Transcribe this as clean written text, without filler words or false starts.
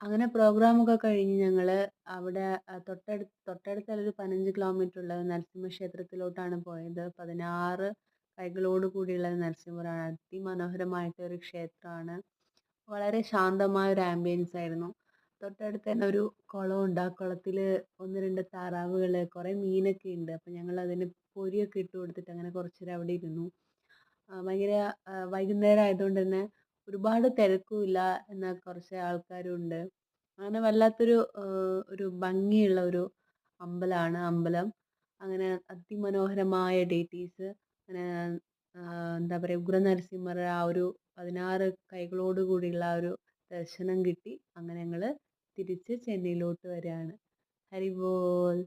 അങ്ങനെ പ്രോഗ്രാമൊക്കെ കഴിഞ്ഞ് ഞങ്ങള് അവിടെ തൊട്ടടുത്തല്ല ഒരു 15 കിലോമീറ്ററുള്ള നരസിംഹ ക്ഷേത്രത്തിലോട്ടാണ് പോയത്. 16 കൈകളോട് കൂടിയുള്ള നരസിംഹരാണ്. അതിമനോഹരമായിട്ടൊരു ഒരു ക്ഷേത്രമാണ്. വളരെ ശാന്തമായ ഒരു ആംബിയൻസ് ആയിരുന്നു. തൊട്ടടുത്ത് തന്നെ ഒരു കുളമുണ്ട്. ആ കുളത്തില് 1, 2 താറാവുകള്, കുറേ മീനൊക്കെ ഉണ്ട്. അപ്പം ഞങ്ങളതിന് പൊരിയൊക്കെ ഇട്ട് കൊടുത്തിട്ട് അങ്ങനെ കുറച്ച് നേരം അവിടെ ഇരുന്നു. ഭയങ്കര വൈകുന്നേരം ആയതുകൊണ്ട് തന്നെ ഒരുപാട് തിരക്കുമില്ല, എന്നാൽ കുറച്ച് ആൾക്കാരും ഉണ്ട്. അങ്ങനെ വല്ലാത്തൊരു ഒരു ഭംഗിയുള്ള ഒരു അമ്പലം. അങ്ങനെ അതിമനോഹരമായ ഡീറ്റെയിൽസ്, അങ്ങനെ എന്താ പറയുക, ഉഗ്രനരസിംഹരുടെ ആ ഒരു 16 കൈകളോട് കൂടിയുള്ള ആ ഒരു ദർശനം കിട്ടി. അങ്ങനെ ഞങ്ങൾ തിരിച്ച് ചെന്നൈയിലോട്ട് വരികയാണ്. ഹരി ബോൾ.